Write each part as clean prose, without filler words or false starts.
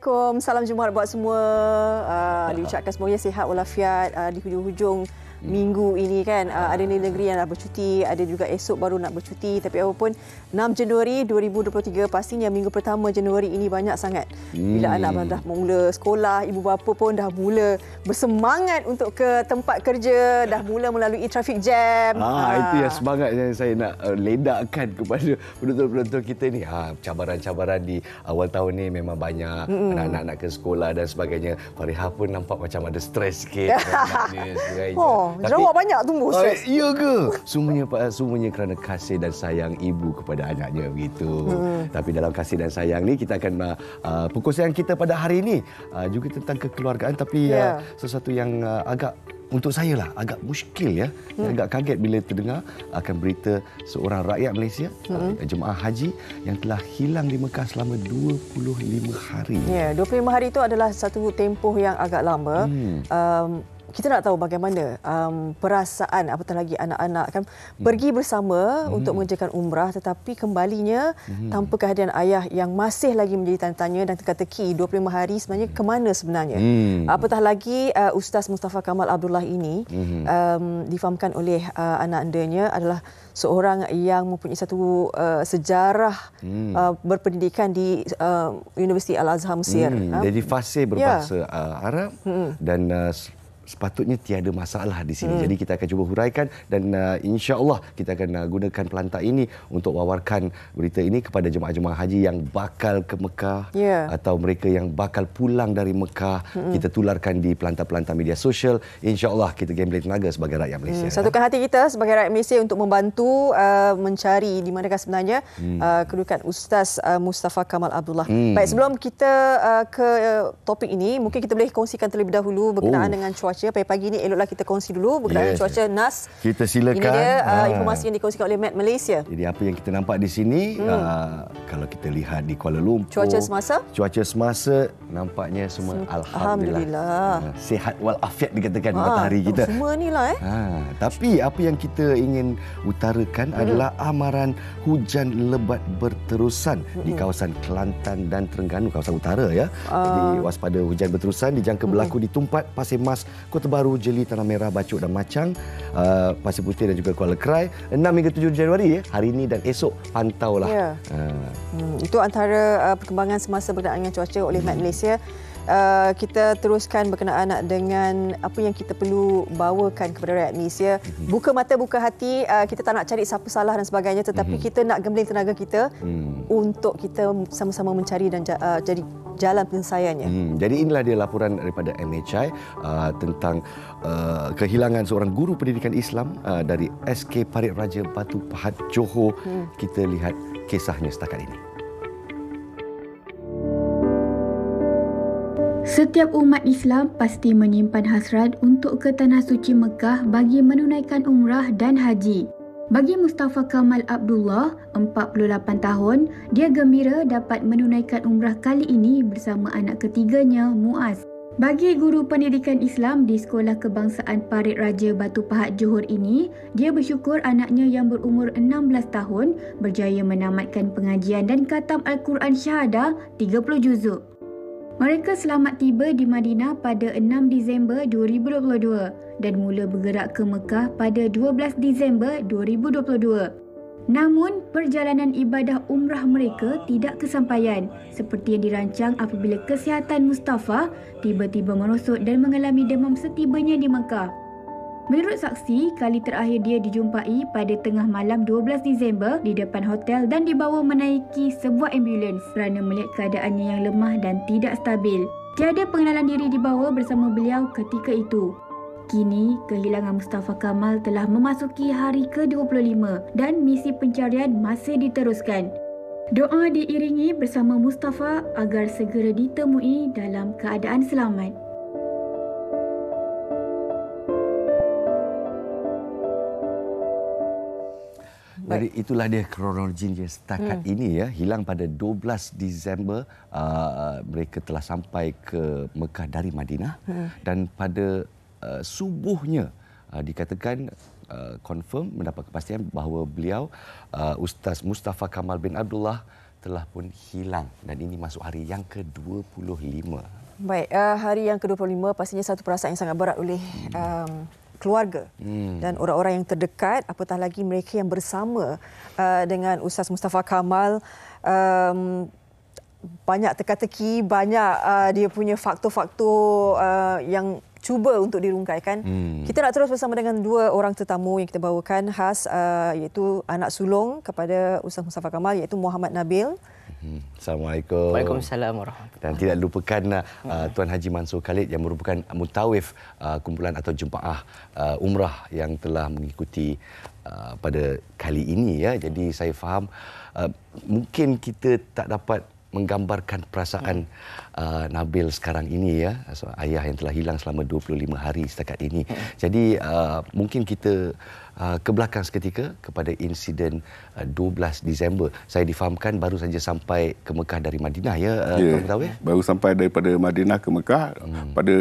Assalamualaikum. Salam Jumaat buat semua. Diucapkan semuanya sihat walafiat di hujung-hujung minggu ini kan. Ada negeri yang dah bercuti, ada juga esok baru nak bercuti. Tapi apapun 6 Januari 2023 pastinya minggu pertama Januari ini banyak sangat. Bila anak dah mula sekolah, ibu bapa pun dah mula bersemangat untuk ke tempat kerja, dah mula melalui traffic jam. Itu yang semangat yang saya nak ledakkan kepada penonton-penonton kita ni. Cabaran-cabaran di awal tahun ni memang banyak. Anak-anak nak ke sekolah dan sebagainya. Farihah pun nampak macam ada stres sikit. Jerawat banyak tumbuh stres. Ya ke? Semuanya kerana kasih dan sayang ibu kepada anaknya begitu. Tapi dalam kasih dan sayang ni kita akan perkongsian kita pada hari ini juga tentang kekeluargaan, tapi sesuatu yang untuk saya lah agak muskil ya. Agak kaget bila terdengar akan berita seorang rakyat Malaysia, jemaah haji yang telah hilang di Mekah selama 25 hari. Ya, 25 hari itu adalah satu tempoh yang agak lama. Kita nak tahu bagaimana perasaan apatah lagi anak-anak kan pergi bersama untuk mengerjakan umrah, tetapi kembalinya tanpa kehadiran ayah yang masih lagi menjadi tanda tanya dan teka-teki 25 hari sebenarnya ke mana sebenarnya. Apatah lagi Ustaz Mustafa Kamal Abdullah ini difahamkan oleh anak andanya adalah seorang yang mempunyai satu sejarah berpendidikan di Universiti Al-Azhar Mesir. Jadi fasih berbahasa Arab dan sepatutnya tiada masalah di sini. Jadi kita akan cuba huraikan dan insya-Allah kita akan gunakan pelantar ini untuk wawarkan berita ini kepada jemaah-jemaah haji yang bakal ke Mekah atau mereka yang bakal pulang dari Mekah. Kita tularkan di pelantar-pelantar media sosial. Insya-Allah kita gembel tenaga sebagai rakyat Malaysia. Satukan hati kita sebagai rakyat Malaysia untuk membantu mencari di manakah sebenarnya kedudukan Ustaz Mustafa Kamal Abdullah. Baik, sebelum kita ke topik ini, mungkin kita boleh kongsikan terlebih dahulu berkenaan dengan cuaca. Pagi-pagi ni eloklah kita kongsi dulu berkenaan cuaca NAS. Kita silakan. Ini dia informasi yang dikongsikan oleh Met Malaysia. Jadi apa yang kita nampak di sini, kalau kita lihat di Kuala Lumpur, cuaca semasa nampaknya semua alhamdulillah. Sihat walafiat dikatakan matahari kita. Semua ni lah Tapi apa yang kita ingin utarakan adalah amaran hujan lebat berterusan di kawasan Kelantan dan Terengganu, kawasan utara ya. Jadi waspada hujan berterusan dijangka berlaku di Tumpat, Pasir Mas, Kota Baru, Jeli, Tanah Merah, Bacok dan Macang, Pasir Putih dan juga Kuala Krai. 6 hingga 7 Januari hari ini dan esok pantaulah. Itu antara perkembangan semasa berkenaan dengan cuaca oleh Met Malaysia. Kita teruskan berkenaan dengan apa yang kita perlu bawakan kepada rakyat Malaysia. Buka mata, buka hati. Kita tak nak cari siapa salah dan sebagainya, tetapi kita nak gembling tenaga kita untuk kita sama-sama mencari dan jadi jalan penyelesaiannya. Jadi inilah dia laporan daripada MHI tentang kehilangan seorang guru pendidikan Islam dari SK Parit Raja Batu Pahat, Johor. Kita lihat kisahnya setakat ini. Setiap umat Islam pasti menyimpan hasrat untuk ke Tanah Suci Mekah bagi menunaikan umrah dan haji. Bagi Mustafa Kamal Abdullah, 48 tahun, dia gembira dapat menunaikan umrah kali ini bersama anak ketiganya, Muaz. Bagi guru pendidikan Islam di Sekolah Kebangsaan Parit Raja Batu Pahat, Johor ini, dia bersyukur anaknya yang berumur 16 tahun berjaya menamatkan pengajian dan khatam Al-Quran Syahadah 30 juzuk. Mereka selamat tiba di Madinah pada 6 Disember 2022 dan mula bergerak ke Mekah pada 12 Disember 2022. Namun, perjalanan ibadah umrah mereka tidak kesampaian seperti yang dirancang apabila kesihatan Mustafa tiba-tiba merosot dan mengalami demam setibanya di Mekah. Menurut saksi, kali terakhir dia dijumpai pada tengah malam 12 Disember di depan hotel dan dibawa menaiki sebuah ambulans kerana melihat keadaannya yang lemah dan tidak stabil. Tiada pengenalan diri dibawa bersama beliau ketika itu. Kini, kehilangan Mustafa Kamal telah memasuki hari ke-25 dan misi pencarian masih diteruskan. Doa diiringi bersama Mustafa agar segera ditemui dalam keadaan selamat. Jadi itulah dia kronologinya setakat ini ya. Hilang pada 12 Disember mereka telah sampai ke Mekah dari Madinah dan pada subuhnya dikatakan confirm mendapat kepastian bahawa beliau Ustaz Mustafa Kamal bin Abdullah telah pun hilang dan ini masuk hari yang ke-25. Baik, hari yang ke-25 pastinya satu perasaan yang sangat berat oleh keluarga dan orang-orang yang terdekat, apatah lagi mereka yang bersama dengan Ustaz Mustafa Kamal. Banyak teka-teki, banyak dia punya faktor-faktor yang cuba untuk dirungkaikan. Kita nak terus bersama dengan dua orang tetamu yang kita bawakan khas, iaitu anak sulung kepada Ustaz Mustafa Kamal, iaitu Muhammad Nabil. Assalamualaikum. Waalaikumsalam warahmatullahi. Dan tidak lupakan Tuan Haji Mansur Khalid yang merupakan mutawif kumpulan atau jemaah umrah yang telah mengikuti pada kali ini ya. Jadi saya faham mungkin kita tak dapat menggambarkan perasaan Nabil sekarang ini ya, ayah yang telah hilang selama 25 hari setakat ini. Jadi mungkin kita ke belakang seketika kepada insiden 12 Disember. Saya difahamkan baru saja sampai ke Mekah dari Madinah ya, Tuan Mutawif? Baru sampai daripada Madinah ke Mekah pada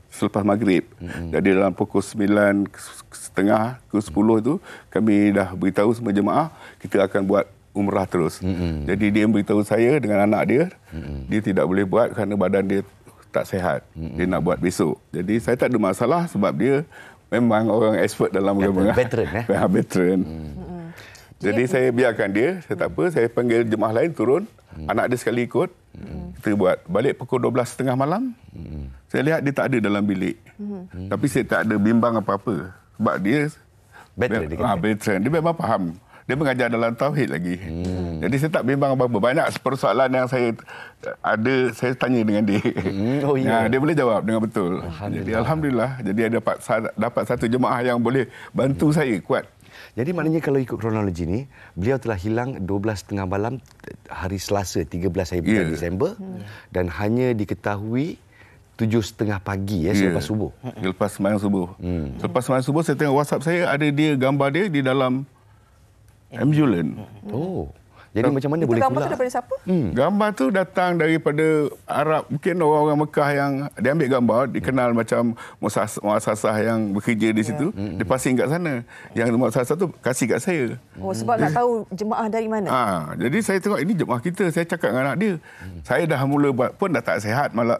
selepas maghrib. Jadi dalam pukul 9.30 ke 10 itu kami dah beritahu semua jemaah kita akan buat umrah terus. Jadi dia beritahu saya dengan anak dia, dia tidak boleh buat kerana badan dia tak sihat. Dia nak buat besok. Jadi saya tak ada masalah sebab dia memang orang expert dalam agama. Veteran Veteran. Jadi saya biarkan dia, saya tak apa, saya panggil jemaah lain turun, anak dia sekali ikut. Kita buat balik pukul 12.30 malam. Saya lihat dia tak ada dalam bilik. Tapi saya tak ada bimbang apa-apa sebab dia veteran. Dia memang faham. Dia mengajar dalam tauhid lagi. Jadi saya tak bimbang apa-apa. Banyak persoalan yang saya ada, saya tanya dengan dia. Dia boleh jawab dengan betul. Jadi Alhamdulillah. Jadi dapat satu jemaah yang boleh bantu saya kuat. Jadi maknanya kalau ikut kronologi ni, beliau telah hilang 12.30 malam hari Selasa 13 hari bulan Disember dan hanya diketahui 7.30 pagi selepas subuh. Selepas sembahyang subuh. Selepas sembahyang subuh saya tengok WhatsApp saya, ada dia gambar dia di dalam ambulans. Jadi macam mana boleh gambar pula? tu daripada siapa? Gambar tu datang daripada Arab. Mungkin orang-orang Mekah yang dia ambil gambar, dikenal macam muasasah yang bekerja di situ. Dia passing kat sana. Yang muasasah tu kasih kat saya. Sebab nak tahu jemaah dari mana. Jadi saya tengok ini jemaah kita. Saya cakap dengan anak dia. Saya dah mula buat pun dah tak sihat malam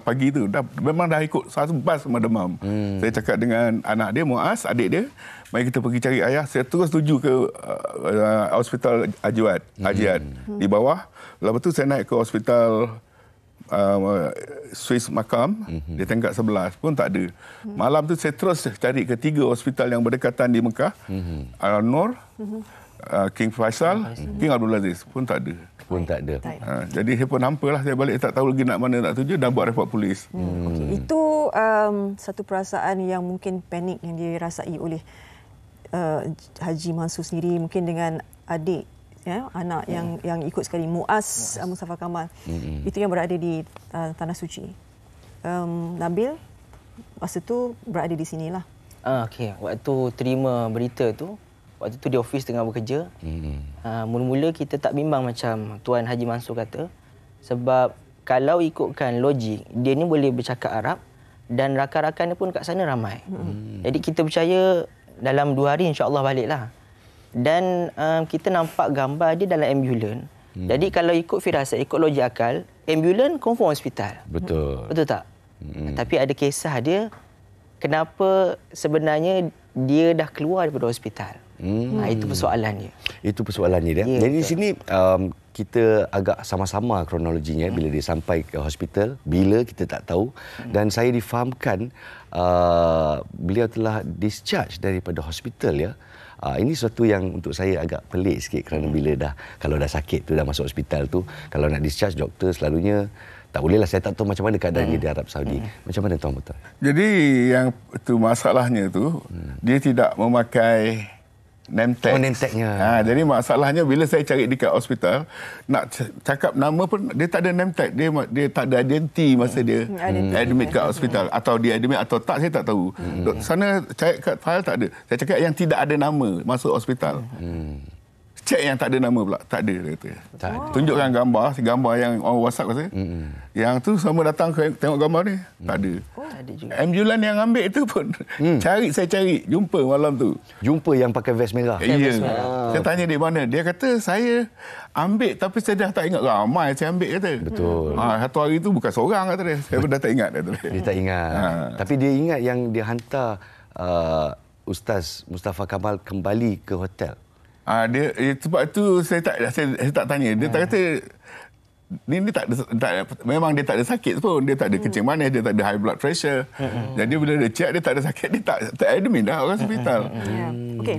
pagi tu. Memang dah ikut satu bas sama demam. Saya cakap dengan anak dia, Muaz, adik dia, mari kita pergi cari ayah. Saya terus tuju ke hospital Hajiat di bawah. Lepas tu saya naik ke hospital Swiss Makam di tingkat 11 pun tak ada. Malam tu saya terus cari ke 3 hospital yang berdekatan di Mekah. Al-Nur, King Faisal, King Abdul Aziz pun tak ada. Jadi saya pun hampalah, saya balik tak tahu lagi nak mana nak tuju, dah buat report polis. Itu satu perasaan yang mungkin panik yang dirasai oleh Haji Mansur sendiri, mungkin dengan adik anak yang ikut sekali, Muaz Mustafa Kamal. Itu yang berada di Tanah Suci. Nabil masa tu berada di sinilah. Okey, waktu terima berita tu, waktu tu di office tengah bekerja. Mula-mula kita tak bimbang macam Tuan Haji Mansur kata, sebab kalau ikutkan logik, dia ni boleh bercakap Arab dan rakan-rakan dia pun kat sana ramai. Jadi kita percaya dalam 2 hari insya-Allah baliklah. Dan kita nampak gambar dia dalam ambulans. Jadi kalau ikut firasat, ikut logik akal, ambulans confirm hospital. Betul tak? Tapi ada kisah dia, kenapa sebenarnya dia dah keluar daripada hospital. Itu persoalan dia. Jadi di sini kita agak sama-sama kronologinya bila dia sampai ke hospital, bila kita tak tahu. Dan saya difahamkan beliau telah discharge daripada hospital ya. Ini sesuatu yang untuk saya agak pelik sikit kerana bila kalau dah sakit tu dah masuk hospital tu, kalau nak discharge doktor selalunya tak bolehlah. Saya tak tahu macam mana keadaannya di Arab Saudi. Macam mana Tuan Mutar? Jadi yang tu masalahnya tu dia tidak memakai name tag. Name tagnya. Jadi masalahnya bila saya cari dekat hospital, nak cakap nama pun dia tak ada name tag. Dia tak ada identiti masa dia admit kat hospital. Atau dia admit atau tak, saya tak tahu. Sana cari kat file tak ada. Saya cakap yang tidak ada nama masuk hospital. Cek yang tak ada nama pula. Tak ada, dia kata. Tunjukkan gambar yang orang WhatsApp kata. Yang tu semua datang tengok gambar ni. Tak ada. Tak ada juga. Ambulan yang ambil tu pun saya cari, jumpa malam tu. Jumpa yang pakai vest merah. Ya. Saya tanya dia mana. Dia kata saya ambil tapi saya dah tak ingat ramai saya ambil kata. Betul. Satu hari tu bukan seorang kata dia. Saya pun dah tak ingat kata dia. Dia tak ingat. Tapi dia ingat yang dia hantar Ustaz Mustafa Kamal kembali ke hotel. Sebab itu saya tak tanya. Dia tak kata ni memang dia tak ada sakit pun. Dia tak ada kencing manis, dia tak ada high blood pressure. Jadi bila dia check dia tak ada sakit, dia tak admit dah orang hospital. Okey.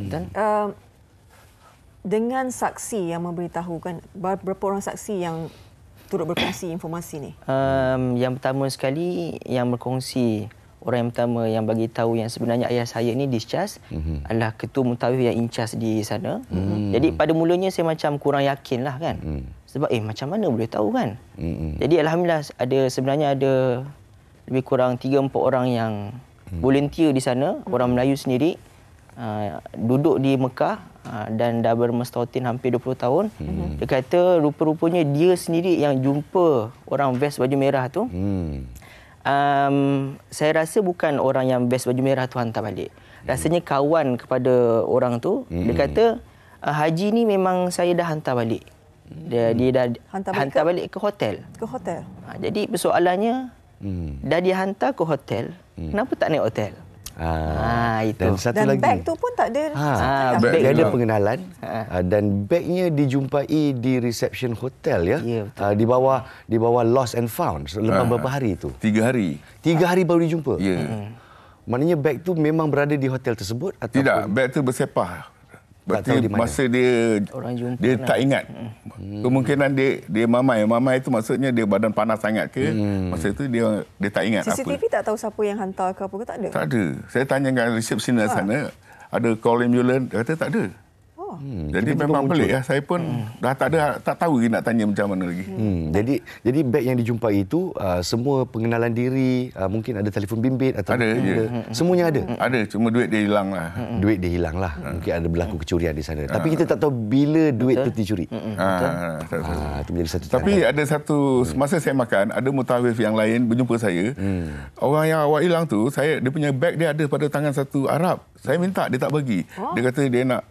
Dengan saksi yang memberitahukan, berapa orang saksi yang turut berkongsi informasi ni? Yang pertama sekali yang berkongsi, orang yang pertama yang bagi tahu yang sebenarnya ayah saya ni discharge adalah ketua mutawif yang in charge di sana. Jadi pada mulanya saya macam kurang yakin lah kan. Sebab macam mana boleh tahu kan. Jadi alhamdulillah sebenarnya ada lebih kurang 3-4 orang yang volunteer di sana, orang Melayu sendiri, duduk di Mekah dan dah bermustautin hampir 20 tahun. Dia kata rupa-rupanya dia sendiri yang jumpa orang vest baju merah tu. Saya rasa bukan orang yang vest baju merah tu hantar balik. Rasanya kawan kepada orang tu. Dia kata, haji ni memang saya dah hantar balik. Dia dah hantar balik ke hotel. Ke hotel. Jadi persoalannya, dah dia hantar ke hotel, kenapa tak naik hotel? Itu. Dan satu Dan lagi. beg tu pun tak ada. Dia ada pengenalan dan bagnya dijumpai di reception hotel ya. Di bawah lost and found selama berapa hari itu? 3 hari. 3 hari baru dijumpa. Ya. Maknanya beg tu memang berada di hotel tersebut atau Tidak, beg tu bersepah. Berarti masa dia tak ingat. Kemungkinan dia mamai tu maksudnya dia badan panas sangat ke. Masa tu dia tak ingat CCTV apa. tak tahu siapa yang hantar ke apa ke, tak ada? Tak ada. Saya tanya dengan resepsionis sana, ada call ambulance, dia kata tak ada. Jadi memang pelik ya. Saya pun dah tak tahu nak tanya macam mana lagi. Jadi beg yang dijumpai itu semua pengenalan diri, mungkin ada telefon bimbit atau ada. Semuanya ada. Ada, cuma duit dia hilang lah. Duit dia hilang lah. Mungkin ada berlaku kecurian di sana. Tapi kita tak tahu bila duit itu dicuri. Itu menjadi satu. Tapi ada satu masa saya makan, ada mutawif yang lain berjumpa saya. Orang yang awak hilang tu, dia punya beg dia ada pada tangan satu Arab. Saya minta, dia tak bagi. Dia kata dia nak.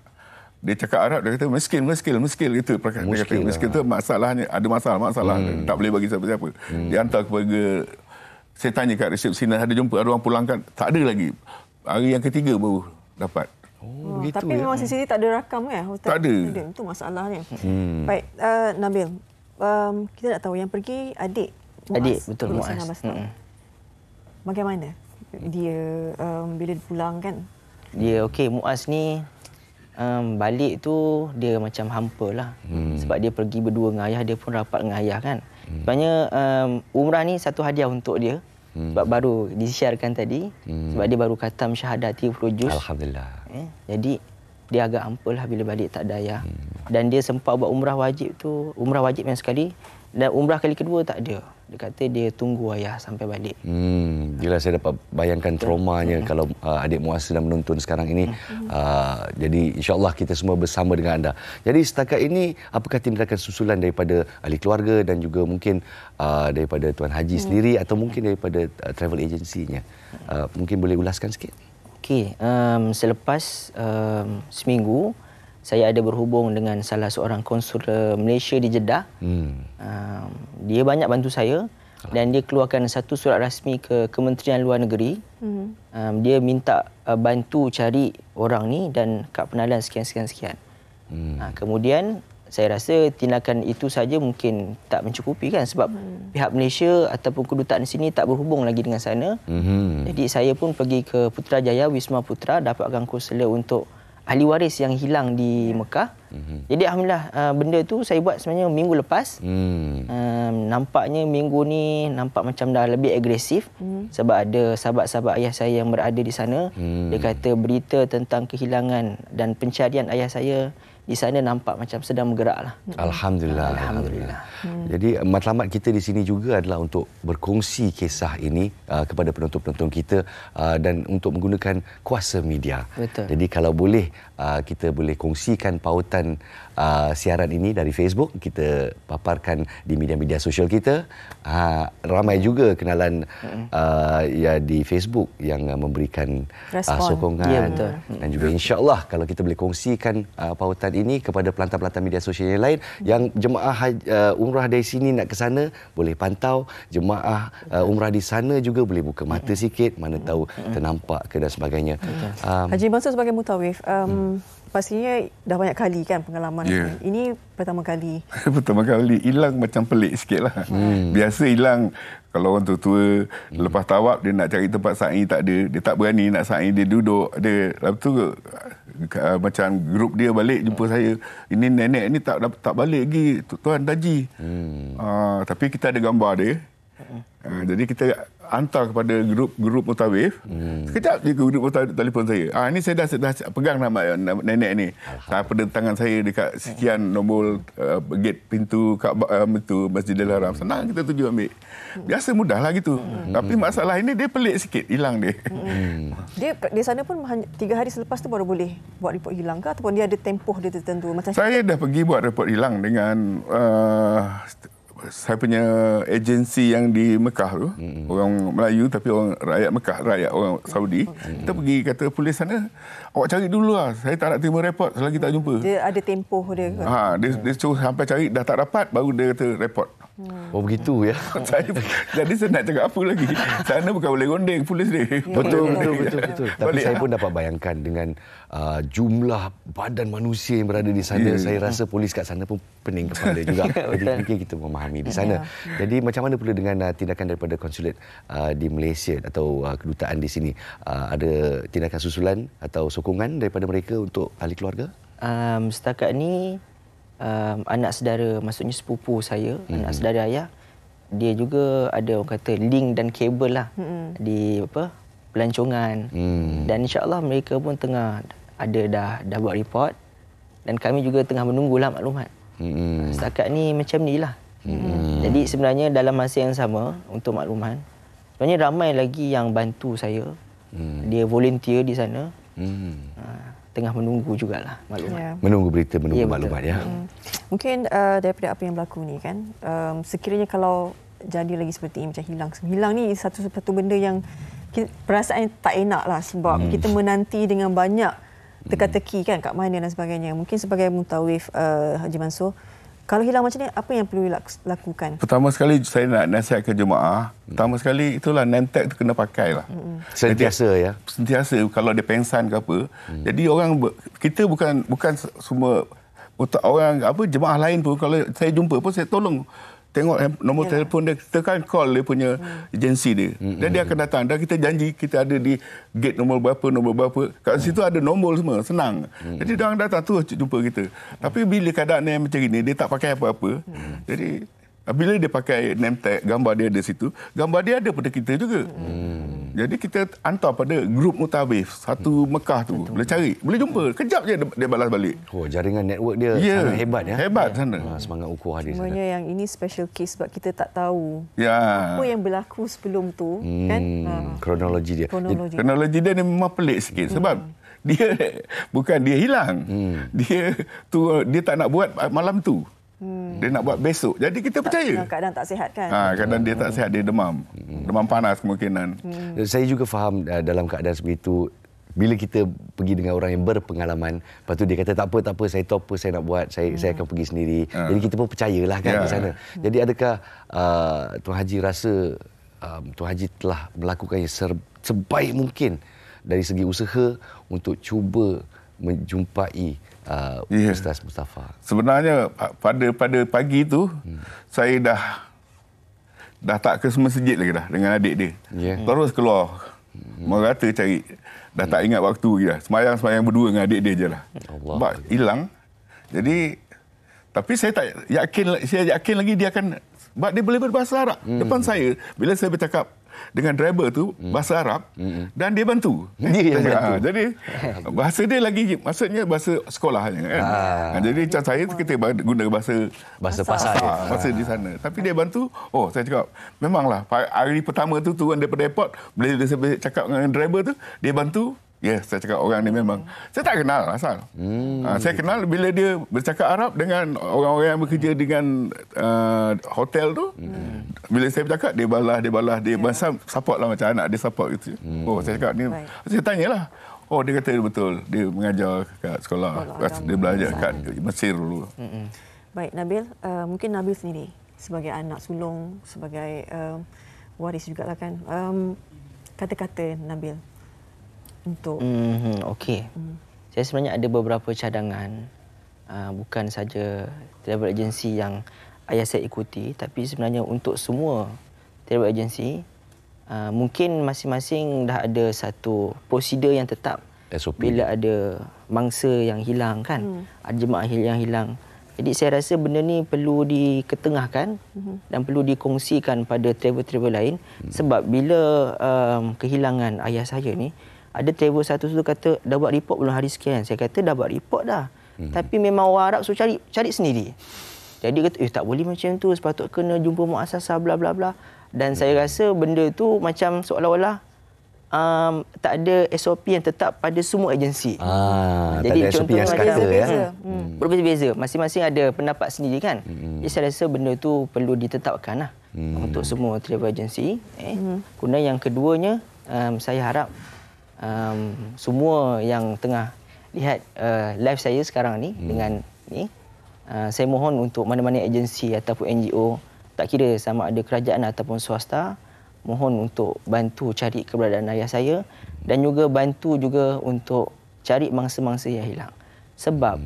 Dia cakap Arab, dia kata miskin gitu. Dia kata miskin tu masalahnya, ada masalah. Tak boleh bagi siapa-siapa. Dia hantar kepada, saya tanya kat resepsionis, ada jumpa, ada orang pulangkan, tak ada lagi. Hari yang ketiga baru dapat. Begitu, tapi memang CCTV tak ada rakam kan? Tak ada. Itu masalahnya. Baik, Nabil, kita nak tahu yang pergi adik Muaz. Adik, betul, Muaz. Bagaimana dia bila pulang kan? Dia Muaz ni balik tu dia macam hampa lah. Sebab dia pergi berdua dengan ayah, dia pun rapat dengan ayah kan. Sebenarnya umrah ni satu hadiah untuk dia. Sebab baru disiarkan tadi. Sebab dia baru khatam syahadah 30 juz. Alhamdulillah. Jadi dia agak hampa lah bila balik tak ada ayah. Dan dia sempat buat umrah wajib tu, umrah wajib yang sekali. Dan umrah kali kedua tak ada. Dia kata dia tunggu ayah sampai balik. Gila, saya dapat bayangkan traumanya kalau adik Muaz sedang menonton sekarang ini. Jadi insya-Allah kita semua bersama dengan anda. Jadi setakat ini apakah tindakan susulan daripada ahli keluarga dan juga mungkin daripada Tuan Haji sendiri atau mungkin daripada travel agency-nya? Mungkin boleh ulaskan sikit? Okey, selepas seminggu saya ada berhubung dengan salah seorang konsul Malaysia di Jeddah. Dia banyak bantu saya dan dia keluarkan satu surat rasmi ke Kementerian Luar Negeri. Dia minta bantu cari orang ni dan kad penalan sekian. Kemudian saya rasa tindakan itu saja mungkin tak mencukupi kan, sebab pihak Malaysia ataupun kedutaan di sini tak berhubung lagi dengan sana. Jadi saya pun pergi ke Putrajaya, Wisma Putra, dapatkan konselor untuk ahli waris yang hilang di Mekah. Jadi alhamdulillah benda tu saya buat sebenarnya minggu lepas. Nampaknya minggu ni nampak macam dah lebih agresif. Sebab ada sahabat-sahabat ayah saya yang berada di sana. Dia kata berita tentang kehilangan dan pencarian ayah saya di sana nampak macam sedang bergerak lah. Alhamdulillah. Alhamdulillah. Jadi matlamat kita di sini juga adalah untuk berkongsi kisah ini kepada penonton-penonton kita dan untuk menggunakan kuasa media. Betul. Jadi kalau boleh kita boleh kongsikan pautan siaran ini dari Facebook, kita paparkan di media-media sosial kita. Ramai juga kenalan ya di Facebook yang memberikan sokongan. Ya, betul. Dan juga insya-Allah kalau kita boleh kongsikan pautan ini kepada pelantar-pelantar media sosial yang lain yang jemaah umrah dari sini nak ke sana boleh pantau, jemaah umrah di sana juga boleh buka mata sikit, mana tahu ternampak ke dan sebagainya. Haji Mansur sebagai mutawif, pastinya dah banyak kali kan pengalaman ini pertama kali. Pertama kali hilang macam pelik sikitlah. Biasa hilang kalau orang tua lepas tawaf dia nak cari tempat sa'i tak ada, dia tak berani nak sa'i, dia duduk dia. Lepas tu macam grup dia balik jumpa saya, ini nenek ni tak balik lagi tuan Haji. Tapi kita ada gambar dia. Jadi kita hantar kepada grup mutawif. Sekejap je grup mutawif telefon saya. Ini saya dah pegang nama nenek ni. Pada tangan saya dekat sekian nombor gate pintu Kaabah itu Masjidil Haram. Senang kita tuju ambil. Biasa mudahlah gitu. Tapi masalah ini dia pelik sikit, hilang dia. Dia di sana pun 3 hari selepas tu baru boleh buat report hilang ke ataupun dia ada tempoh dia tertentu macam saya dah pergi buat report hilang dengan saya punya agensi yang di Mekah tu, orang Melayu tapi orang rakyat Mekah, rakyat orang Saudi. Kita pergi kata polis sana, awak cari dulu lah, saya tak nak terima report selagi tak jumpa. Dia ada tempoh dia. Dia suruh sampai cari, dah tak dapat baru dia kata report. Oh begitu ya. Jadi saya nak cakap apa lagi? Sana bukan boleh gondeng polis dia. Betul. Tapi saya pun dapat bayangkan dengan jumlah badan manusia yang berada di sana, saya rasa polis kat sana pun pening kepala juga. Jadi mungkin kita memahami di sana. Jadi macam mana pula dengan tindakan daripada konsulat di Malaysia atau kedutaan di sini? Ada tindakan susulan atau sokongan daripada mereka untuk ahli keluarga? Setakat ni anak saudara, maksudnya sepupu saya, anak saudara ayah, dia juga ada orang kata link dan kabel lah di pelancongan. Dan insya-Allah mereka pun tengah ada dah buat report dan kami juga tengah menunggulah maklumat. Setakat ni macam ni lah. Jadi sebenarnya dalam masa yang sama untuk makluman, sebenarnya ramai lagi yang bantu saya. Dia volunteer di sana. Tengah menunggu jugalah maklumat. Menunggu berita, menunggu maklumat ya. Mungkin daripada apa yang berlaku ni kan, sekiranya kalau jadi lagi seperti ini, macam hilang ni satu benda yang perasaan tak enak lah sebab kita menanti dengan banyak teka-teki kan kat mana dan sebagainya. Mungkin sebagai mutawif Haji Mansur, kalau hilang macam ni, apa yang perlu lakukan? Pertama sekali saya nak nasihat ke jemaah. Pertama sekali itulah name tag tu kena pakai lah. Sentiasa ya. Sentiasa kalau dia pengsan ke apa. Jadi kita bukan semua orang jemaah lain pun kalau saya jumpa pun saya tolong tengok nombor telefon dia, kita kan call dia punya agensi dia. Dan dia akan datang. Dan kita janji kita ada di gate nombor berapa. Kat situ ada nombor semua, senang. Jadi dia orang datang tu jumpa kita. Tapi bila keadaan yang macam ini, dia tak pakai apa-apa. Jadi bila dia pakai name tag, gambar dia ada situ, gambar dia ada pada kita juga. Jadi kita hantar pada grup mutawif satu Mekah tu. Boleh cari, boleh jumpa. Kejap je dia balas balik. Oh, jaringan network dia sangat hebat ya. Hebat sana. Semangat ukuah dia sana. Sebenarnya yang ini special case sebab kita tak tahu apa yang berlaku sebelum tu kan. Kronologi dia. Kronologi dia ni memang pelik sikit sebab dia bukan dia hilang. Dia tak nak buat malam tu. Dia nak buat besok. Jadi kita percaya. Keadaan tak sihat kan? Keadaan dia tak sihat, dia demam. Demam panas kemungkinan. Saya juga faham dalam keadaan sebegitu, bila kita pergi dengan orang yang berpengalaman, lepas tu dia kata tak apa, saya tahu apa saya nak buat, saya akan pergi sendiri. Jadi kita pun percayalah kan di sana. Jadi adakah Tuan Haji rasa Tuan Haji telah melakukan yang sebaik mungkin dari segi usaha untuk cuba menjumpai Ustaz Mustafa? Sebenarnya pada pagi tu saya dah tak ke masjid lagi dah dengan adik dia. Terus keluar merata cari, dah tak ingat waktu lagi dah. Semayang berdua dengan adik dia je lah. Sebab hilang. Jadi tapi saya yakin lagi dia akan, sebab dia boleh berbahasa Arab depan saya. Bila saya bercakap dengan driver tu bahasa Arab dan dia bantu. Dia yang bantu. Jadi bahasa dia lagi maksudnya bahasa sekolahnya kan. Jadi macam saya kita guna bahasa pasar. Bahasa di sana. Tapi dia bantu. Oh, saya cakap memanglah hari pertama tu turun daripada airport bila dia cakap dengan driver tu dia bantu. Yes, saya cakap orang ni memang saya tak kenal asal. Saya kenal bila dia bercakap Arab dengan orang-orang yang bekerja dengan hotel tu. Bila saya bercakap dia balas dia support lah macam anak dia support gitu. Oh, saya cakap ni saya tanyalah. Oh, dia kata betul. Dia mengajar kat sekolah. Dia belajar kat Mesir dulu. Baik, Nabil, mungkin Nabil sendiri sebagai anak sulung, sebagai waris jugalah kan. Kata-kata Nabil untuk okey. Saya sebenarnya ada beberapa cadangan, bukan saja travel agency yang ayah saya ikuti, tapi sebenarnya untuk semua travel agency, mungkin masing-masing dah ada satu prosedur yang tetap. SOP. Bila ada mangsa yang hilang kan, ada jemaah yang hilang. Jadi saya rasa benda ni perlu diketengahkan dan perlu dikongsikan pada travel-travel lain. Sebab bila kehilangan ayah saya ni, ada travel satu kata dah buat report belum hari sekian. Saya kata dah buat report dah. Tapi memang orang Arab suruh cari sendiri. Jadi kata tak boleh macam tu, sepatutnya kena jumpa muassasah bla bla bla. Dan saya rasa benda tu macam seolah-olah tak ada SOP yang tetap pada semua agensi. Jadi tak ada SOP yang sekata ya. Berbeza-beza. Masing-masing ada pendapat sendiri kan. Jadi saya rasa benda tu perlu ditetapkan lah untuk semua travel agensi. Kemudian yang keduanya, saya harap semua yang tengah lihat live saya sekarang ni dengan ni, saya mohon untuk mana-mana agensi ataupun NGO, tak kira sama ada kerajaan ataupun swasta, mohon untuk bantu cari keberadaan ayah saya dan juga bantu juga untuk cari mangsa-mangsa yang hilang. Sebab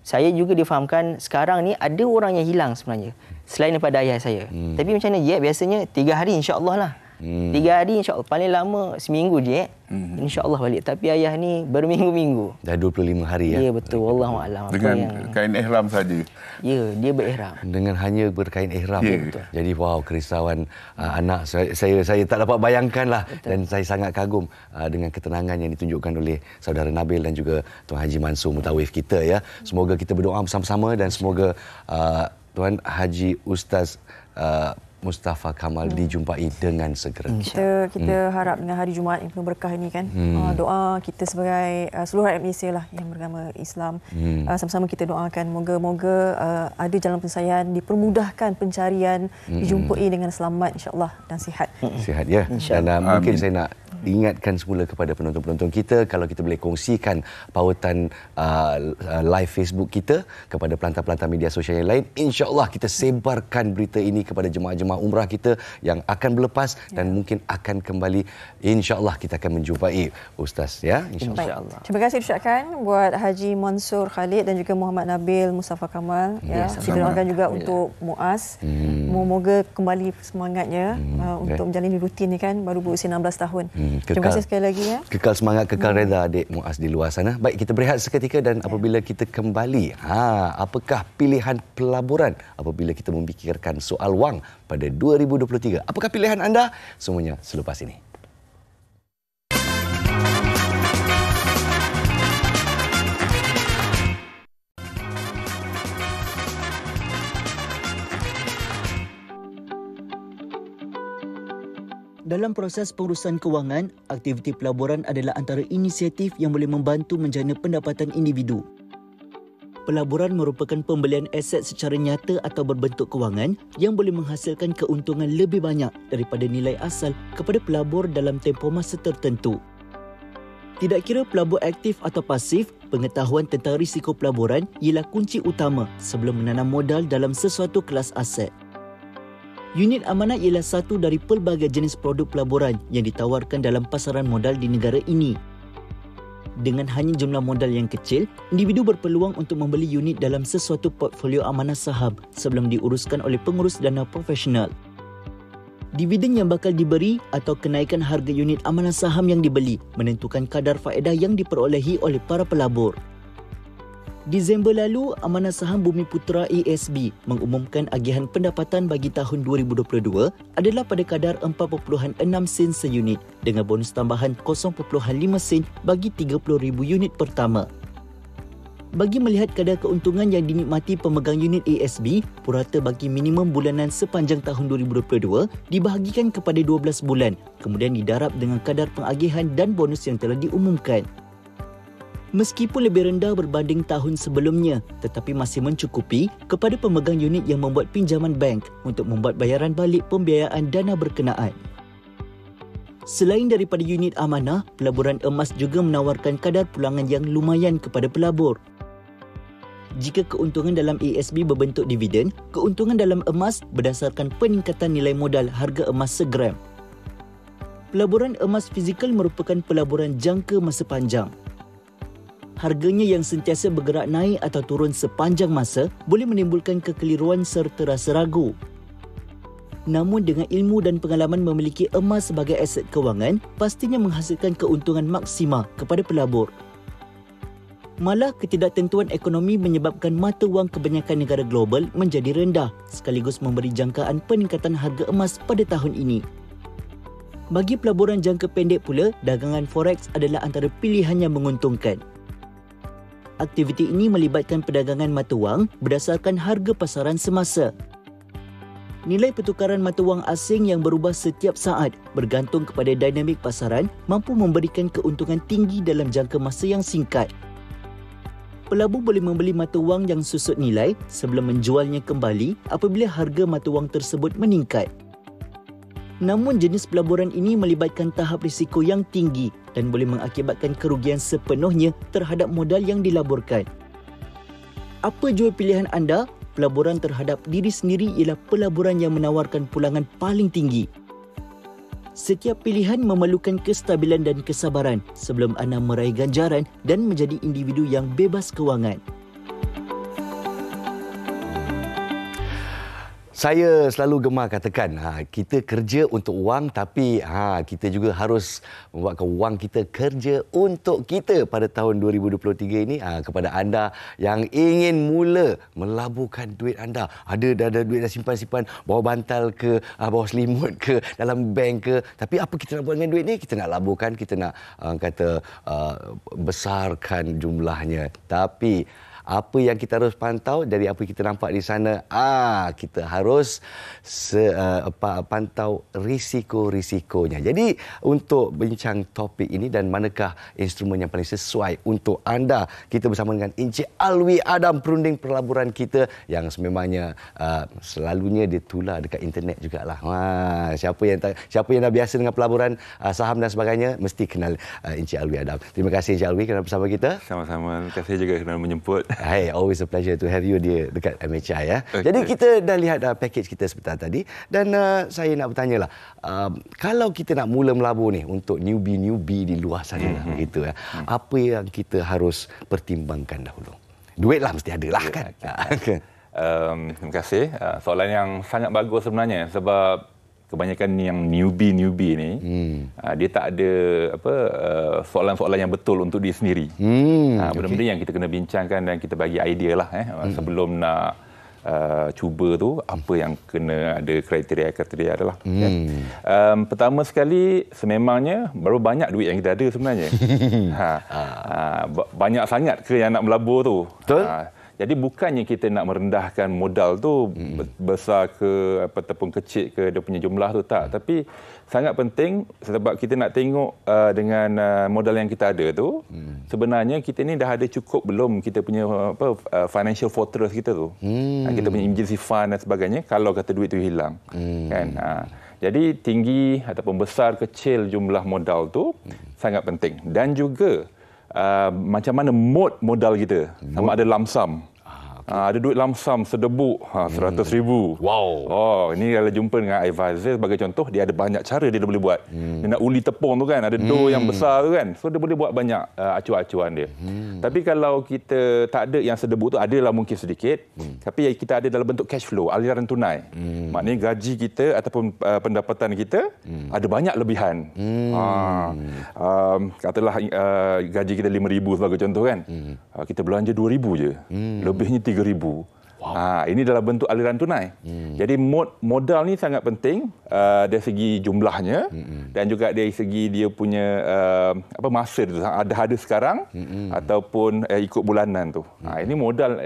saya juga difahamkan sekarang ni ada orang yang hilang sebenarnya selain daripada ayah saya. Tapi macam mana? Biasanya 3 hari insya-Allah lah. 3 hari insya-Allah, paling lama seminggu je insya-Allah balik. Tapi ayah ni berminggu-minggu. Dah 25 hari ya. Ya betul, wallahu a'lam. Dengan kain ihram saja. Ya, dia berihram. Dengan hanya berkain ihram. Ya. Betul. Jadi wow, kerisauan anak saya tak dapat bayangkanlah. Dan saya sangat kagum dengan ketenangan yang ditunjukkan oleh saudara Nabil dan juga Tuan Haji Mansur Mutawif kita ya. Semoga kita berdoa bersama-sama dan semoga Tuan Haji Ustaz Mustafa Kamal dijumpai dengan segera. Kita harap dengan hari Jumaat yang penuh berkah ini kan, doa kita sebagai seluruh rakyat Malaysia lah yang beragama Islam, sama-sama kita doakan moga-moga ada jalan penyelesaian, dipermudahkan pencarian, dijumpai dengan selamat insya-Allah dan sihat. Sihat ya. Dan mungkin saya nak ingatkan semula kepada penonton-penonton kita, kalau kita boleh kongsikan pautan live Facebook kita kepada pelantar-pelantar media sosial yang lain, insya-Allah kita sebarkan berita ini kepada jemaah-jemaah umrah kita yang akan berlepas dan mungkin akan kembali. Insya-Allah kita akan menjumpai Ustaz ya, insya-Allah. Terima kasih diucapkan buat Haji Mansur Khalid dan juga Muhammad Nabil Mustafa Kamal ya. Kita doakan juga untuk Muaz. Moga kembali semangatnya untuk menjalani rutin ni kan, baru berusia 16 tahun. Terima kasih sekali lagi ya. Kekal semangat, kekal reda adik Muaz di luar sana. Baik, kita berehat seketika dan apabila kita kembali, apakah pilihan pelaburan apabila kita memikirkan soal wang pada 2023? Apakah pilihan anda? Semuanya selepas ini. Dalam proses pengurusan kewangan, aktiviti pelaburan adalah antara inisiatif yang boleh membantu menjana pendapatan individu. Pelaburan merupakan pembelian aset secara nyata atau berbentuk kewangan yang boleh menghasilkan keuntungan lebih banyak daripada nilai asal kepada pelabur dalam tempoh masa tertentu. Tidak kira pelabur aktif atau pasif, pengetahuan tentang risiko pelaburan ialah kunci utama sebelum menanam modal dalam sesuatu kelas aset. Unit amanah ialah satu dari pelbagai jenis produk pelaburan yang ditawarkan dalam pasaran modal di negara ini. Dengan hanya jumlah modal yang kecil, individu berpeluang untuk membeli unit dalam sesuatu portfolio amanah saham sebelum diuruskan oleh pengurus dana profesional. Dividen yang bakal diberi atau kenaikan harga unit amanah saham yang dibeli menentukan kadar faedah yang diperolehi oleh para pelabur. Disember lalu, Amanah Saham Bumiputera ASB mengumumkan agihan pendapatan bagi tahun 2022 adalah pada kadar 4.6 sen seunit dengan bonus tambahan 0.5 sen bagi 30,000 unit pertama. Bagi melihat kadar keuntungan yang dinikmati pemegang unit ASB, purata bagi minimum bulanan sepanjang tahun 2022 dibahagikan kepada 12 bulan, kemudian didarab dengan kadar pengagihan dan bonus yang telah diumumkan. Meskipun lebih rendah berbanding tahun sebelumnya, tetapi masih mencukupi kepada pemegang unit yang membuat pinjaman bank untuk membuat bayaran balik pembiayaan dana berkenaan. Selain daripada unit amanah, pelaburan emas juga menawarkan kadar pulangan yang lumayan kepada pelabur. Jika keuntungan dalam ASB berbentuk dividen, keuntungan dalam emas berdasarkan peningkatan nilai modal harga emas segram. Pelaburan emas fizikal merupakan pelaburan jangka masa panjang. Harganya yang sentiasa bergerak naik atau turun sepanjang masa boleh menimbulkan kekeliruan serta rasa ragu. Namun dengan ilmu dan pengalaman memiliki emas sebagai aset kewangan, pastinya menghasilkan keuntungan maksima kepada pelabur. Malah ketidaktentuan ekonomi menyebabkan mata wang kebanyakan negara global menjadi rendah sekaligus memberi jangkaan peningkatan harga emas pada tahun ini. Bagi pelaburan jangka pendek pula, dagangan forex adalah antara pilihan yang menguntungkan. Aktiviti ini melibatkan perdagangan mata wang berdasarkan harga pasaran semasa. Nilai pertukaran mata wang asing yang berubah setiap saat bergantung kepada dinamik pasaran mampu memberikan keuntungan tinggi dalam jangka masa yang singkat. Pelabur boleh membeli mata wang yang susut nilai sebelum menjualnya kembali apabila harga mata wang tersebut meningkat. Namun jenis pelaburan ini melibatkan tahap risiko yang tinggi dan boleh mengakibatkan kerugian sepenuhnya terhadap modal yang dilaburkan. Apa jua pilihan anda, pelaburan terhadap diri sendiri ialah pelaburan yang menawarkan pulangan paling tinggi. Setiap pilihan memerlukan kestabilan dan kesabaran sebelum anda meraih ganjaran dan menjadi individu yang bebas kewangan. Saya selalu gemar katakan, kita kerja untuk wang tapi kita juga harus membuatkan wang kita kerja untuk kita pada tahun 2023 ini. Kepada anda yang ingin mula melaburkan duit anda, ada duit dah simpan-simpan bawah bantal ke, bawah selimut ke, dalam bank ke, tapi apa kita nak buat dengan duit ni? Kita nak laburkan, kita nak besarkan jumlahnya. Tapi apa yang kita harus pantau dari apa kita nampak di sana, kita harus pantau risiko-risikonya. Jadi untuk bincang topik ini dan manakah instrumen yang paling sesuai untuk anda, kita bersama dengan Encik Alwi Adam, perunding pelaburan kita yang sememangnya selalunya dia tular dekat internet jugalah. Siapa yang dah biasa dengan pelaburan saham dan sebagainya mesti kenal Encik Alwi Adam. Terima kasih Encik Alwi kerana bersama kita. Sama-sama. Terima kasih juga kerana menjemput. Hey, always a pleasure to have you dekat MHI ya. Okay. Jadi kita dah lihat package kita sebentar tadi dan saya nak bertanya lah, kalau kita nak mula melabur ni untuk newbie di luar sana gitu ya, apa yang kita harus pertimbangkan dahulu? Duit lah mesti ada lah kan. Terima kasih. Soalan yang sangat bagus sebenarnya sebab kebanyakan yang newbie ni dia tak ada soalan-soalan yang betul untuk diri sendiri. Benda-benda yang kita kena bincangkan dan kita bagi idea lah sebelum nak cuba tu apa yang kena ada kriteria adalah. Pertama sekali sememangnya baru banyak duit yang kita ada sebenarnya. Banyak sangat ke yang nak melabur tu? Betul. Jadi bukannya kita nak merendahkan modal tu besar ke ataupun kecil ke dia punya jumlah tu, tak. Tapi sangat penting sebab kita nak tengok dengan modal yang kita ada tu sebenarnya kita ni dah ada cukup belum kita punya financial fortress kita tu. Kita punya emergency fund dan sebagainya kalau kata duit tu hilang. Kan? Jadi tinggi ataupun besar kecil jumlah modal tu sangat penting. Dan juga macam mana mode modal kita, sama ada lump sum. Ada duit lamsam sedebuk 100,000. Wow. Oh, ini kalau jumpa dengan advisor sebagai contoh, dia ada banyak cara dia boleh buat. Dia nak uli tepung tu kan, ada dough yang besar tu kan. So dia boleh buat banyak acuan-acuan dia. Tapi kalau kita tak ada yang sedebuk tu, adalah mungkin sedikit. Tapi kita ada dalam bentuk cash flow, aliran tunai. Maknanya gaji kita ataupun pendapatan kita ada banyak lebihan. Katalah gaji kita 5,000 sebagai contoh kan. Kita belanja 2,000 je. Lebihnya 3,000. Wow. Ini dalam bentuk aliran tunai. Jadi modal ni sangat penting dari segi jumlahnya dan juga dari segi dia punya masa tu, ada sekarang ataupun ikut bulanan tu. Ini modal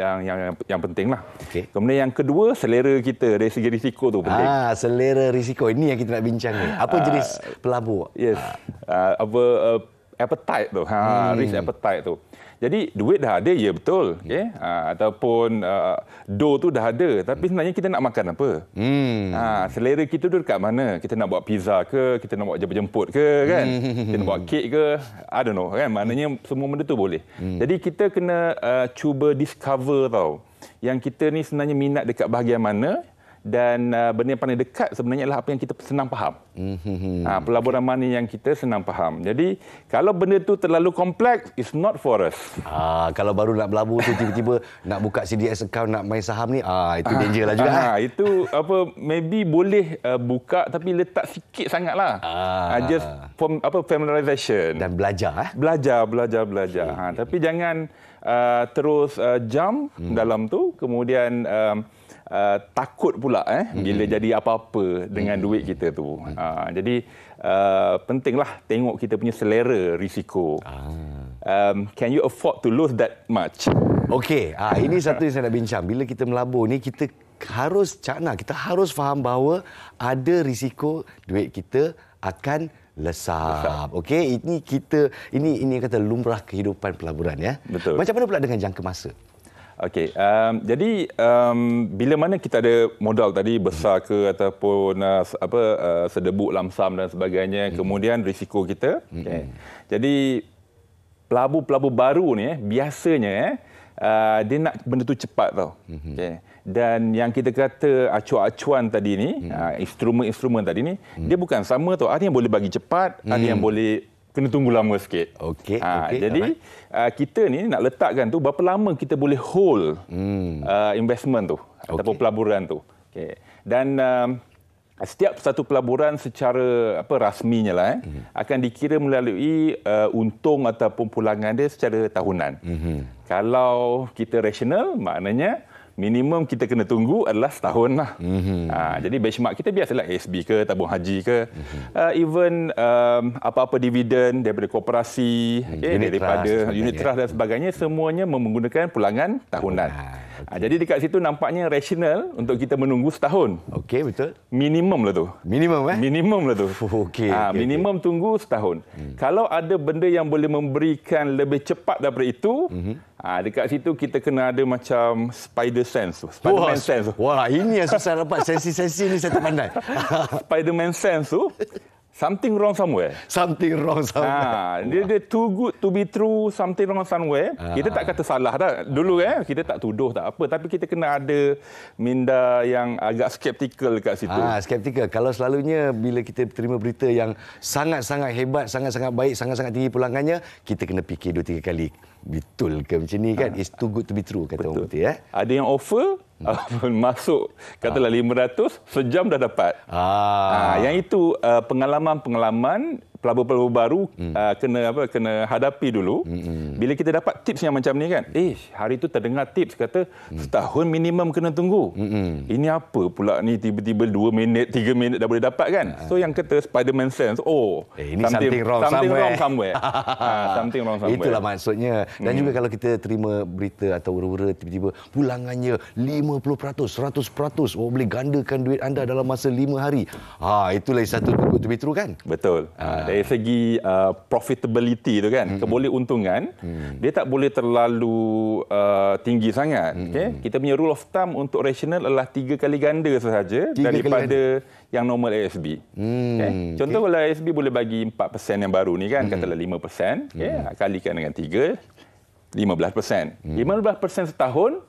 yang penting lah. Okay. Kemudian yang kedua, selera kita dari segi risiko tu penting. Selera risiko ini yang kita nak bincang ni. Apa jenis pelabur? Yes. Appetite tu. Risk appetite tu. Jadi duit dah ada, ya betul. Okay? Ataupun dough tu dah ada. Tapi sebenarnya kita nak makan apa? Selera kita tu dekat mana? Kita nak buat pizza ke? Kita nak buat jemput ke? Kan? Kita nak buat kek ke? I don't know. Kan? Maknanya semua benda tu boleh. Jadi kita kena cuba discover tau. Yang kita ni sebenarnya minat dekat bahagian mana. Dan benda yang paling dekat sebenarnya adalah apa yang kita senang faham. Pelaburan mana yang kita senang faham. Jadi, kalau benda tu terlalu kompleks, it's not for us. Kalau baru nak berlabur tu tiba-tiba nak buka CDS account, nak main saham ni, itu danger lah juga. Itu maybe boleh buka tapi letak sikit sangatlah. Just familiarization. Dan belajar. Belajar. Tapi jangan terus jump dalam tu, kemudian takut pula bila jadi apa-apa dengan duit kita tu. Jadi pentinglah tengok kita punya selera risiko. Can you afford to lose that much? Okey, ini satu yang saya nak bincang. Bila kita melabur ni, kita harus kita harus faham bahawa ada risiko duit kita akan lesap. Okey, ini kata lumrah kehidupan pelaburan ya. Betul. Macam mana pula dengan jangka masa? Okey, jadi bila mana kita ada modal tadi besar ke ataupun sedebuk lamsam dan sebagainya, kemudian risiko kita. Okay. Jadi pelabur baru ni biasanya dia nak benda tu cepat tau. Okay. Dan yang kita kata acuan-acuan tadi ni, instrumen-instrumen tadi ni, dia bukan sama tau. Ada yang boleh bagi cepat, ada yang boleh kena tunggu lama sikit. Okey. Jadi kita ni nak letakkan tu berapa lama kita boleh hold investment tu ataupun pelaburan tu. Okay. Dan setiap satu pelaburan secara rasminya lah akan dikira melalui untung ataupun pulangan dia secara tahunan. Kalau kita rasional, maknanya minimum kita kena tunggu adalah setahun lah. Jadi benchmark kita biasalah ASB ke, tabung haji ke, even apa-apa dividen daripada koperasi, daripada unit trust dan sebagainya, semuanya menggunakan pulangan tahunan. Jadi dekat situ nampaknya rasional untuk kita menunggu setahun. Okey, betul. Minimum lah tu. Minimum lah tu. Minimum tunggu setahun. Kalau ada benda yang boleh memberikan lebih cepat daripada itu, dekat situ kita kena ada macam spider sense tu. Spiderman sense tu. Wah, ini yang susah dapat. Sensi-sensi ni saya tak pandai. Spiderman sense tu. Something wrong somewhere. Dia too good to be true, something wrong somewhere. Kita tak kata salah dah. Dulu kita tak tuduh tak apa, tapi kita kena ada minda yang agak skeptikal kat situ. Skeptikal. Kalau selalunya bila kita terima berita yang sangat-sangat hebat, sangat-sangat baik, sangat-sangat tinggi pulangannya, kita kena fikir 2-3 kali. Betul ke macam ni kan? It's too good to be true, kata orang putih. Ada yang offer masuk katalah 500 sejam dah dapat. Yang itu pengalaman pelabur-pelabur baru kena hadapi dulu. Bila kita dapat tips yang macam ni kan, hari tu terdengar tips kata setahun minimum kena tunggu. Ini apa pula ni, tiba-tiba 2 minit 3 minit dah boleh dapat kan. So yang kata Spiderman sense, ini something wrong somewhere. Something wrong somewhere. Itulah maksudnya. Dan juga kalau kita terima berita atau ura-ura tiba-tiba pulangannya 50%, 100%, boleh gandakan duit anda dalam masa 5 hari. Itulah satu too good to be true kan? Betul. Dari segi profitability tu kan, kebolehuntungan, dia tak boleh terlalu tinggi sangat. Kita punya rule of thumb untuk rasional adalah 3 kali ganda sahaja daripada yang normal ASB. Contoh kalau ASB boleh bagi 4% yang baru ni kan, katalah 5%, kalikan dengan 3, 15%. 15% setahun,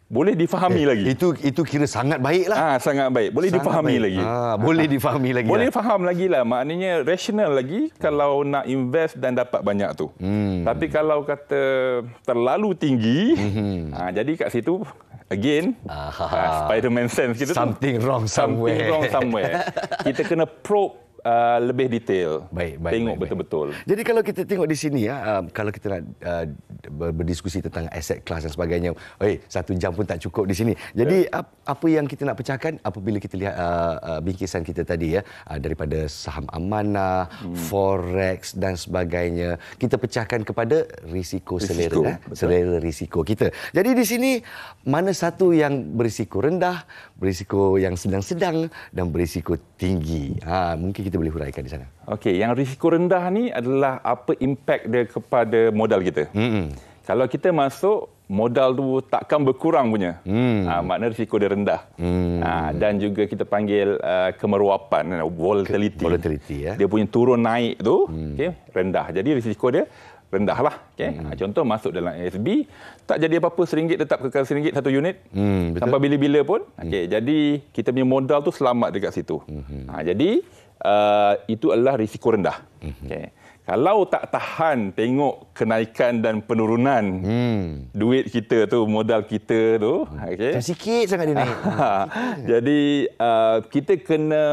boleh difahami lagi. Itu kira sangat baik lah. Sangat baik. Boleh sangat difahami baik lagi. Boleh difahami lagi. Boleh faham lagi lah. Maknanya rasional lagi kalau nak invest dan dapat banyak tu. Tapi kalau kata terlalu tinggi, jadi kat situ again Spiderman sense kita something wrong somewhere. Kita kena probe lebih detail. Baik, tengok betul-betul. Jadi kalau kita tengok di sini kalau kita nak berdiskusi tentang aset kelas dan sebagainya, 1 jam pun tak cukup di sini. Jadi apa yang kita nak pecahkan apabila kita lihat bingkisan kita tadi daripada saham amanah, forex dan sebagainya, kita pecahkan kepada risiko selera risiko kita. Jadi di sini mana satu yang berisiko rendah, berisiko yang sedang-sedang dan berisiko tinggi. Mungkin kita boleh huraikan di sana. Okey, yang risiko rendah ni adalah apa impak dia kepada modal kita. Kalau kita masuk, modal tu takkan berkurang punya. Makna risiko dia rendah. Dan juga kita panggil kemerowapan, volatility. Dia punya turun naik tu rendah. Jadi risiko dia rendah lah. Contoh masuk dalam ASB, tak jadi apa-apa, RM1 tetap kekal RM1 satu unit. Sampai bila-bila pun. Jadi kita punya modal tu selamat dekat situ. Jadi itu adalah risiko rendah. Kalau tak tahan tengok kenaikan dan penurunan duit kita tu, modal kita tu, sikit sangat dia naik. Jadi kita kena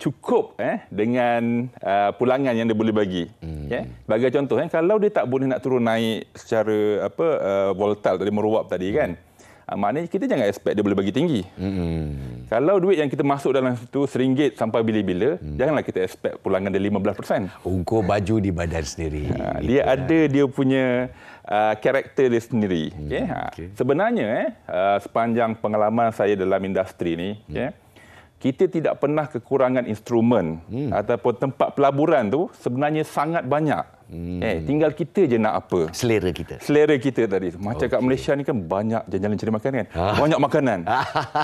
cukup dengan pulangan yang dia boleh bagi. Bagi contoh, kalau dia tak boleh nak turun naik secara volatile tadi, meruap tadi kan, maknanya kita jangan expect dia boleh bagi tinggi. Kalau duit yang kita masuk dalam situ RM1 sampai bila-bila, janganlah kita expect pulangan dia 15%. Ungkur baju di badan sendiri. Dia ada dia punya karakter dia sendiri. Sebenarnya sepanjang pengalaman saya dalam industri ni, kita tidak pernah kekurangan instrumen ataupun tempat pelaburan tu sebenarnya sangat banyak. Tinggal kita je nak apa. Selera kita tadi. Macam kat Malaysia ni kan banyak jajanan cari makan kan. Banyak makanan.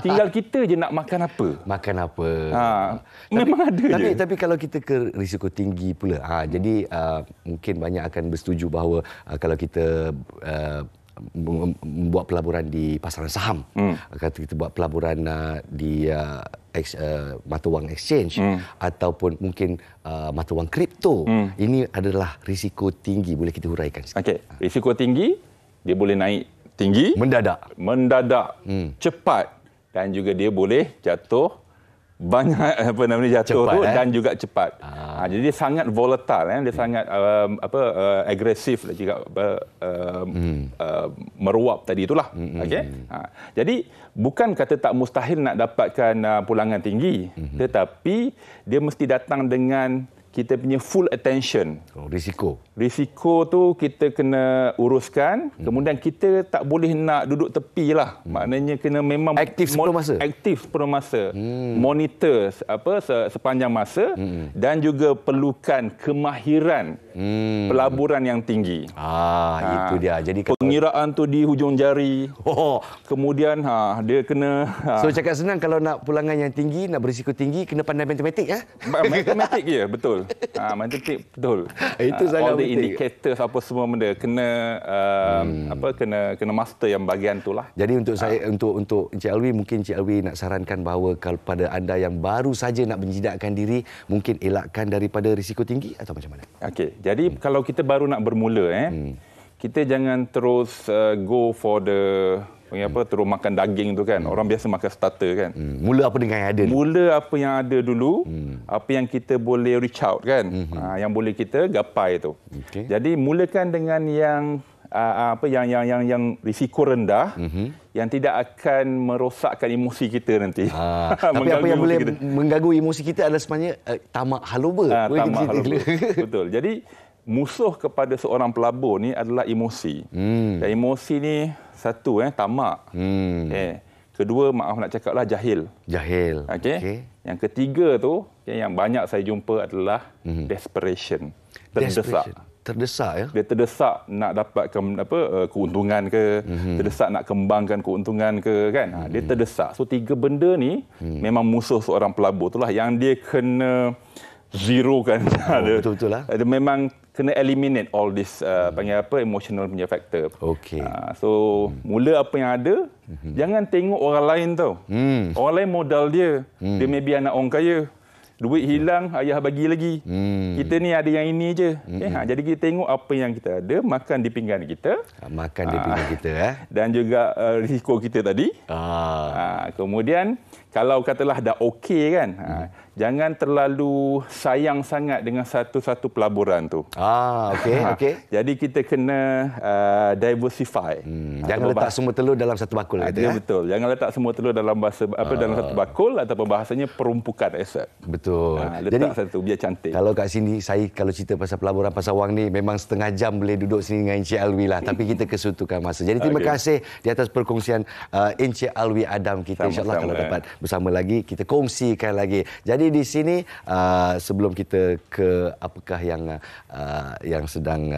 Tinggal kita je nak makan apa. Memang ada je. Tapi kalau kita ke risiko tinggi pula. Jadi mungkin banyak akan bersetuju bahawa kalau kita membuat pelaburan di pasaran saham, kalau kita buat pelaburan di mata wang exchange ataupun mungkin mata wang kripto, ini adalah risiko tinggi. Boleh kita huraikan sikit? Risiko tinggi, dia boleh naik tinggi, mendadak, cepat, dan juga dia boleh jatuh banyak jatuh cepat, tu dan juga cepat. Jadi dia sangat volatile, dia sangat agresif juga meruap tadi itulah. Jadi bukan kata tak mustahil nak dapatkan pulangan tinggi, tetapi dia mesti datang dengan kita punya full attention. Risiko tu kita kena uruskan. Kemudian kita tak boleh nak duduk tepi lah. Maknanya kena memang aktif sepenuh masa. Monitor sepanjang masa dan juga perlukan kemahiran pelaburan yang tinggi. Itu dia. Jadi pengiraan tu di hujung jari. Kemudian dia kena So cakap senang, kalau nak pulangan yang tinggi, nak berisiko tinggi, kena pandai matematik Matematik je, betul. Matematik betul. Itu sangat all the penting. indicators apa semua benda kena kena master yang bahagian tu lah. Jadi untuk saya, untuk Encik Alwi, mungkin Encik Alwi nak sarankan bahawa kepada anda yang baru saja nak menjidakkan diri, mungkin elakkan daripada risiko tinggi atau macam mana? Jadi kalau kita baru nak bermula, kita jangan terus go for the terus makan daging tu kan. Orang biasa makan starter kan. Mula apa dengan yang ada? Mula apa yang ada dulu, apa yang kita boleh reach out kan. Yang boleh kita gapai tu. Jadi mulakan dengan yang yang risiko rendah, yang tidak akan merosakkan emosi kita nanti. Tapi apa yang boleh mengganggu emosi kita adalah sebenarnya tamak haloba. Betul. Jadi musuh kepada seorang pelabur ni adalah emosi. Dan emosi ni satu tamak. Kedua, maaf nak cakaplah, jahil. Yang ketiga tu yang banyak saya jumpa adalah desperation. Terdesak ya. Dia terdesak nak dapatkan keuntungan ke, terdesak nak kembangkan keuntungan ke kan. Dia terdesak. So tiga benda ni memang musuh seorang pelabur, itulah yang dia kena zero kan. Betul-betul lah. Dia memang kena eliminate all this panggil apa emotional punya factor. Okey. So mula apa yang ada, jangan tengok orang lain tau. Orang lain modal dia. Dia maybe anak orang kaya. Duit hilang, ayah bagi lagi. Kita ni ada yang ini je. Jadi kita tengok apa yang kita ada, makan di pinggan kita. Makan di pinggan kita. Dan juga risiko kita tadi. Kemudian, kalau katalah dah okey kan, jangan terlalu sayang sangat dengan satu-satu pelaburan tu. Okey. Jadi kita kena diversify. Jangan letak semua telur dalam satu bakul. Betul. Jangan letak semua telur dalam dalam satu bakul ataupun bahasanya perumpukan aset. Betul. Letak satu biar cantik. Kalau kat sini saya kalau cerita pasal pelaburan Pasar Wang ni memang setengah jam boleh duduk sini dengan Encik Alwi lah. Tapi kita kesutukan masa. Jadi terima kasih di atas perkongsian Encik Alwi Adam kita. InsyaAllah kalau dapat bersama lagi kita kongsikan lagi. Jadi di sini sebelum kita ke apakah yang sedang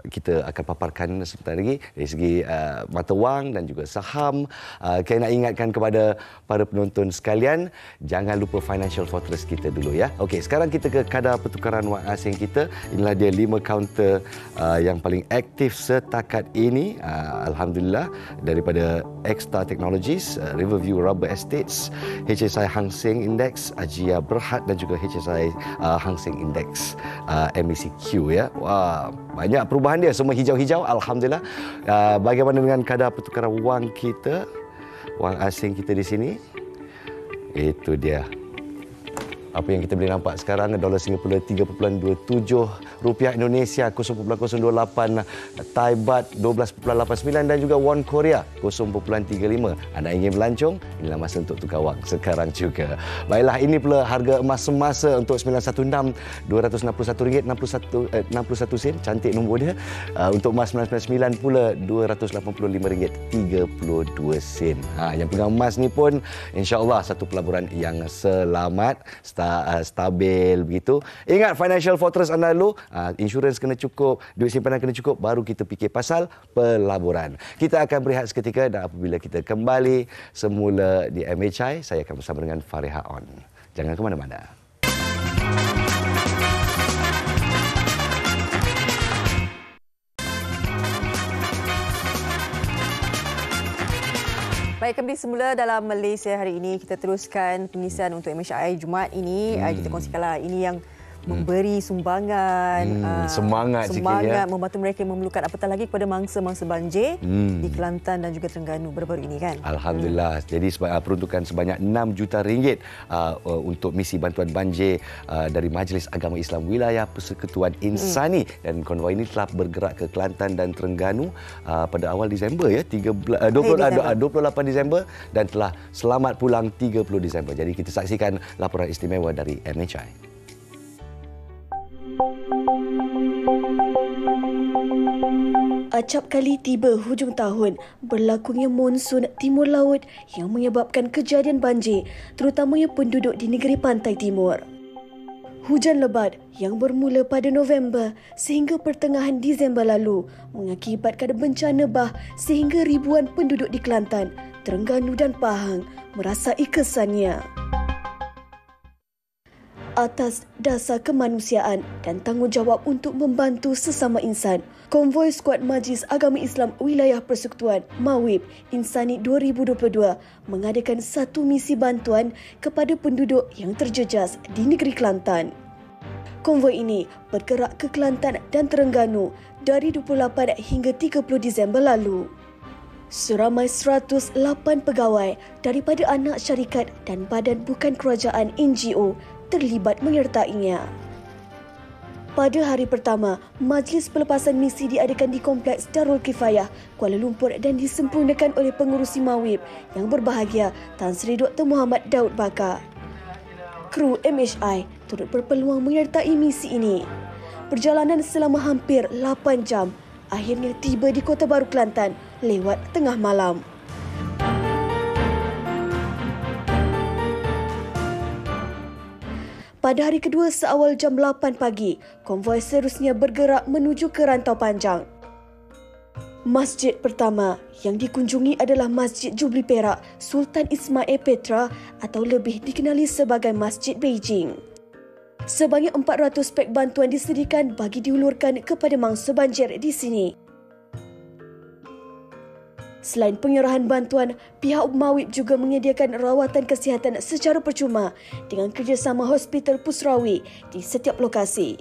kita akan paparkan sebentar lagi dari segi mata wang dan juga saham, saya nak ingatkan kepada para penonton sekalian, jangan lupa Financial Fortress kita dulu ya. Okey, sekarang kita ke kadar pertukaran wang asing kita. Inilah dia 5 kaunter yang paling aktif setakat ini. Alhamdulillah, daripada X-Star Technologies, Riverview Rubber Estates, HSI Hang Seng Index, Ajia Berhad dan juga HSI Hang Seng Index, MECQ ya. Wah, banyak perubahan dia, semua hijau-hijau. Alhamdulillah. Bagaimana dengan kadar pertukaran wang kita, wang asing kita di sini? Itu dia. Apa yang kita boleh nampak sekarang, dolar Singapura 3.27, rupiah Indonesia 0.028, Thai baht 12.89 dan juga won Korea 0.35. Anda ingin melancong? Inilah masa untuk tukar wang sekarang juga. Baiklah, ini pula harga emas semasa untuk 916 261 sen, cantik nombor dia. Untuk emas 999 pula RM285.32. Yang pegang emas ni pun insya-Allah satu pelaburan yang selamat, stabil begitu. Ingat Financial Fortress anda dulu, insurans kena cukup, duit simpanan kena cukup, baru kita fikir pasal pelaburan. Kita akan berehat seketika dan apabila kita kembali semula di MHI, saya akan bersama dengan Fariha On. Jangan ke mana-mana. Baik, kembali semula dalam Malaysia hari ini. Kita teruskan pengisian untuk MHI Jumaat ini. Kita kongsikanlah ini yang memberi sumbangan, semangat membantu mereka yang memerlukan, apatah lagi kepada mangsa-mangsa banjir di Kelantan dan juga Terengganu baru-baru ini kan. Alhamdulillah. Jadi peruntukan sebanyak RM6 juta untuk misi bantuan banjir dari Majlis Agama Islam Wilayah Persekutuan Insani, dan konvoi ini telah bergerak ke Kelantan dan Terengganu pada awal Disember ya, 28 Disember dan telah selamat pulang 30 Disember. Jadi kita saksikan laporan istimewa dari MHI. Acap kali tiba hujung tahun, berlakunya monsun timur laut yang menyebabkan kejadian banjir, terutamanya penduduk di negeri pantai timur. Hujan lebat yang bermula pada November sehingga pertengahan Disember lalu mengakibatkan bencana bah sehingga ribuan penduduk di Kelantan, Terengganu dan Pahang merasai kesannya. Atas dasar kemanusiaan dan tanggungjawab untuk membantu sesama insan, konvoi skuad Majlis Agama Islam Wilayah Persekutuan MAWIP Insani 2022 mengadakan satu misi bantuan kepada penduduk yang terjejas di negeri Kelantan. Konvoi ini bergerak ke Kelantan dan Terengganu dari 28 hingga 30 Disember lalu. Seramai 108 pegawai daripada anak syarikat dan badan bukan kerajaan NGO terlibat menyertainya. Pada hari pertama, majlis pelepasan misi diadakan di Kompleks Darul Kifayah, Kuala Lumpur dan disempurnakan oleh pengurusi MAWIP yang berbahagia Tan Sri Dr. Muhammad Daud Bakar. Kru MHI turut berpeluang menyertai misi ini. Perjalanan selama hampir 8 jam akhirnya tiba di Kota Baru Kelantan lewat tengah malam. Pada hari kedua seawal jam 8 pagi, konvoi seterusnya bergerak menuju ke Rantau Panjang. Masjid pertama yang dikunjungi adalah Masjid Jubli Perak Sultan Ismail Petra atau lebih dikenali sebagai Masjid Beijing. Sebanyak 400 pek bantuan disediakan bagi diulurkan kepada mangsa banjir di sini. Selain penyerahan bantuan, pihak Mawib juga menyediakan rawatan kesihatan secara percuma dengan kerjasama Hospital Pusrawi di setiap lokasi.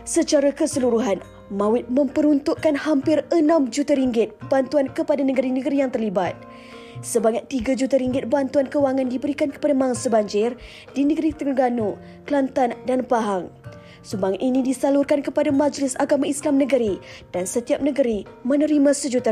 Secara keseluruhan, Mawib memperuntukkan hampir 6 juta ringgit bantuan kepada negeri-negeri yang terlibat. Sebanyak 3 juta ringgit bantuan kewangan diberikan kepada mangsa banjir di negeri Terengganu, Kelantan dan Pahang. Sumbangan ini disalurkan kepada Majlis Agama Islam Negeri dan setiap negeri menerima RM1 juta.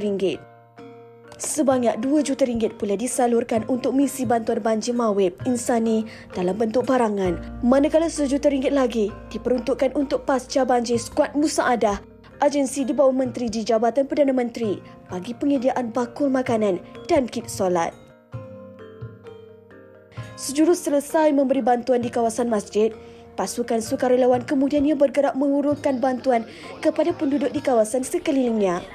Sebanyak RM2 juta pula disalurkan untuk misi bantuan banjir Mawib insani dalam bentuk barangan, manakala RM1 juta lagi diperuntukkan untuk pasca banjir skuad musaadah agensi di bawah Menteri di Jabatan Perdana Menteri bagi penyediaan bakul makanan dan kit solat. Sejurus selesai memberi bantuan di kawasan masjid, pasukan sukarelawan kemudiannya bergerak mengurutkan bantuan kepada penduduk di kawasan sekelilingnya.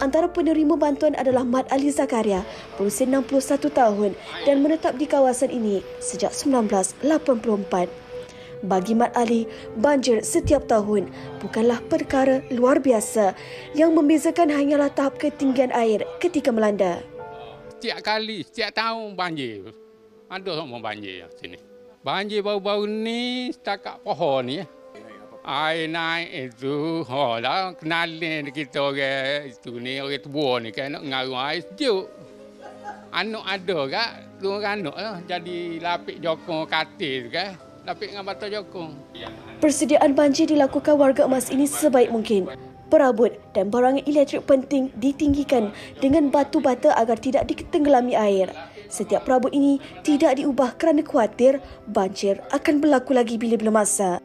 Antara penerima bantuan adalah Mat Ali Zakaria, berusia 61 tahun dan menetap di kawasan ini sejak 1984. Bagi Mat Ali, banjir setiap tahun bukanlah perkara luar biasa. Yang membezakan hanyalah tahap ketinggian air ketika melanda. Setiap tahun banjir. Ada semua banjir sini. Banjir baru-baru ni setakat pohon ni. Air naik itu, dah kenalin kita orang itu ni, orang tua ni kan nak ngaruh air sejuk. Anak ada kak, tu anak lah jadi lapik jokong katil kan. Lapik dengan batu jokong. Persediaan banjir dilakukan warga emas ini sebaik mungkin. Perabot dan barang elektrik penting ditinggikan dengan batu bata agar tidak ditenggelami air. Setiap perabot ini tidak diubah kerana khawatir banjir akan berlaku lagi bila-bila masa.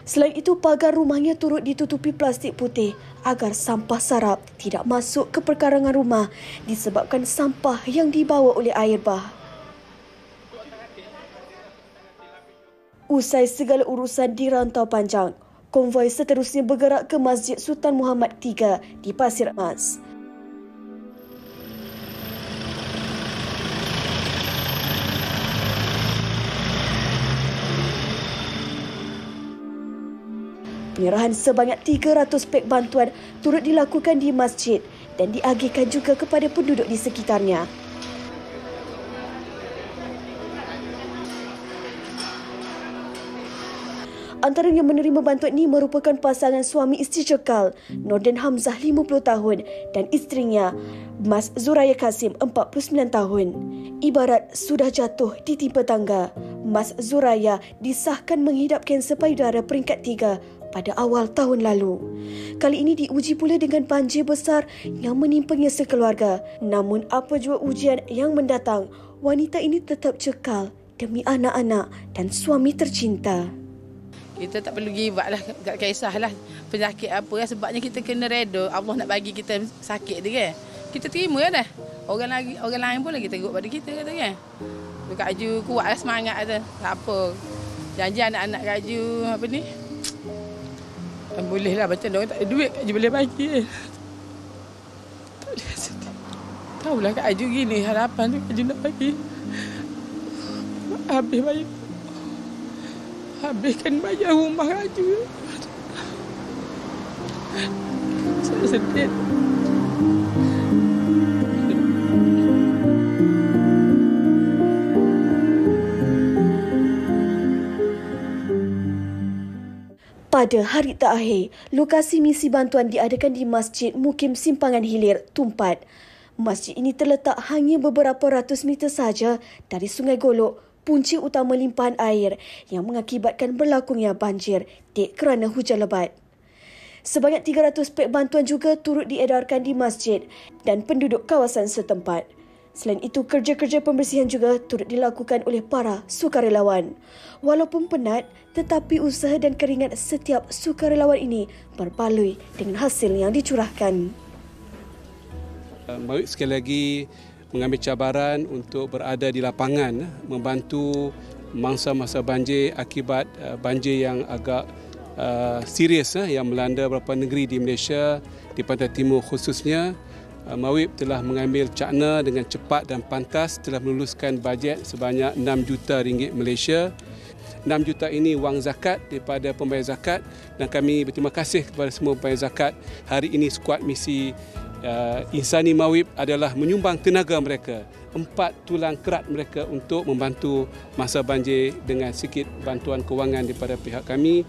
Selain itu, pagar rumahnya turut ditutupi plastik putih agar sampah sarap tidak masuk ke perkarangan rumah disebabkan sampah yang dibawa oleh air bah. Usai segala urusan di rantau panjang, konvoi seterusnya bergerak ke Masjid Sultan Muhammad III di Pasir Emas. Penyerahan sebanyak 300 pek bantuan turut dilakukan di masjid dan diagihkan juga kepada penduduk di sekitarnya. Antara yang menerima bantuan ini merupakan pasangan suami isteri cekal Nordin Hamzah 50 tahun dan isterinya Mas Zuraya Kasim 49 tahun. Ibarat sudah jatuh ditimpa tangga, Mas Zuraya disahkan menghidap kanser payudara peringkat 3 pada awal tahun lalu. Kali ini diuji pula dengan banjir besar yang menimpanya sekeluarga. Namun apa jua ujian yang mendatang, wanita ini tetap cekal demi anak-anak dan suami tercinta. Kita tak perlu give up lah, tak kisahlah penyakit apa lah. Sebabnya kita kena reda. Allah nak bagi kita sakit tu kan. Kita terima dah. Orang lain pun lagi teruk pada kita kata kan. Kak Ju kuatlah semangat tu. Tak apa. Janji anak-anak Kak Ju apa ni? Bolehlah macam dia orang tak ada duit Kak Ju boleh bagi. Tak boleh sedih. Tahulah Kak Ju gini harapan tu Kak Ju nak bagi. Habiskan bayar rumah Kak Ju. Saya sedih. Pada hari terakhir, lokasi misi bantuan diadakan di Masjid Mukim Simpangan Hilir, Tumpat. Masjid ini terletak hanya beberapa ratus meter sahaja dari Sungai Golok, punca utama limpahan air yang mengakibatkan berlakunya banjir kerana hujan lebat. Sebanyak 300 pek bantuan juga turut diedarkan di masjid dan penduduk kawasan setempat. Selain itu, kerja-kerja pembersihan juga turut dilakukan oleh para sukarelawan. Walaupun penat, tetapi usaha dan keringat setiap sukarelawan ini berbaloi dengan hasil yang dicurahkan. Mawib sekali lagi mengambil cabaran untuk berada di lapangan, membantu masa-masa banjir akibat banjir yang agak serius yang melanda beberapa negeri di Malaysia, di Pantai Timur khususnya. Mawib telah mengambil cakna dengan cepat dan pantas, telah meluluskan bajet sebanyak 6 juta ringgit Malaysia. 6 juta ini wang zakat daripada pembayar zakat, dan kami berterima kasih kepada semua pembayar zakat. Hari ini skuad misi Insani Mawib adalah menyumbang tenaga mereka, 4 tulang kerat mereka untuk membantu masa banjir dengan sikit bantuan kewangan daripada pihak kami,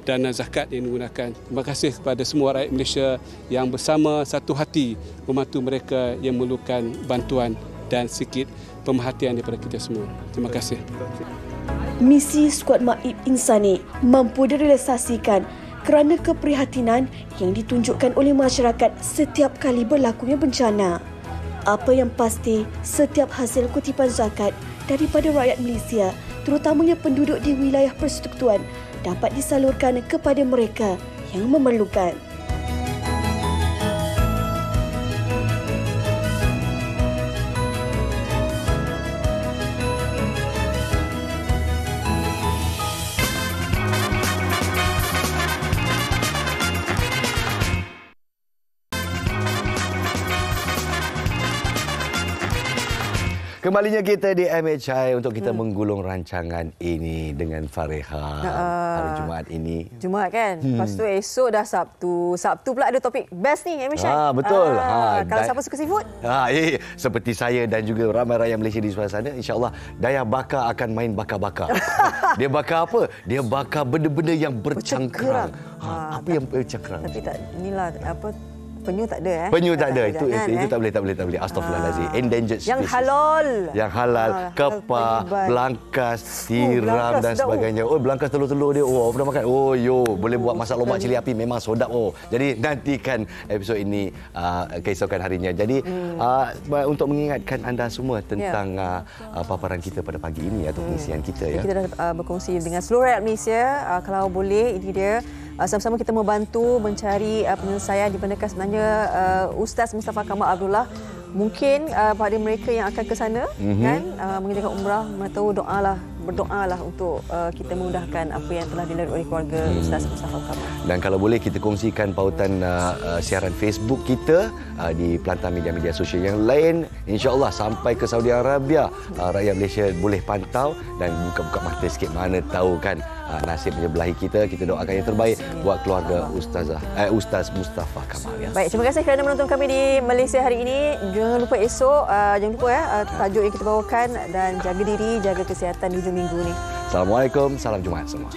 dana zakat yang digunakan. Terima kasih kepada semua rakyat Malaysia yang bersama satu hati membantu mereka yang memerlukan bantuan dan sikit pemerhatian daripada kita semua. Terima kasih. Misi Skuad Mawib Insani mampu direalisasikan kerana keprihatinan yang ditunjukkan oleh masyarakat setiap kali berlakunya bencana. Apa yang pasti, setiap hasil kutipan zakat daripada rakyat Malaysia, terutamanya penduduk di wilayah persekutuan, dapat disalurkan kepada mereka yang memerlukan. Kembalinya kita di MHI untuk kita menggulung rancangan ini dengan Fareha. Hari Jumaat ini. Jumaat kan? Lepas tu esok dah Sabtu. Sabtu pula ada topik best ni MHI. Betul. Kalau siapa suka seafood? Seperti saya dan juga ramai rakyat Malaysia di sebelah sana, insya-Allah Dayah Bakar akan main bakar-bakar. Dia bakar apa? Dia bakar benda-benda yang bercangkrang. Apa yang bercangkrang? Tapi tak, inilah apa, penyu tak ada. Penyu tak ada. Itu tak boleh. Astagfirullahalazim. Endangered species. Yang halal. Yang halal. Kepah, belangkas, tiram dan sebagainya. Belangkas telur-telur dia. Pernah makan? Boleh buat masak lomak cili api. Memang sedap. Jadi nantikan episod ini keesokan harinya. Jadi untuk mengingatkan anda semua tentang paparan kita pada pagi ini atau pengisian kita. Kita dah berkongsi dengan seluruh rakyat Malaysia. Kalau boleh, ini dia. Sama-sama kita membantu mencari penyelesaian di mana sebenarnya Ustaz Mustafa Kamal Abdullah mungkin pada mereka yang akan ke sana kan mengerjakan umrah, tahu berdoalah untuk kita memudahkan apa yang telah dilalui oleh keluarga Ustaz Mustafa Kamal. Dan kalau boleh kita kongsikan pautan siaran Facebook kita di pelantar media-media sosial yang lain, insya-Allah sampai ke Saudi Arabia, rakyat Malaysia boleh pantau dan buka-buka mata sikit, mana tahu kan nasib menyebelahi kita. Kita doakan yang terbaik buat keluarga Ustaz Mustafa Kamal. Baik, terima kasih kerana menonton kami di Malaysia hari ini. Jangan lupa esok, jangan lupa tajuk yang kita bawakan, dan jaga diri, jaga kesihatan di hujung minggu ni. Assalamualaikum, salam Jumaat semua.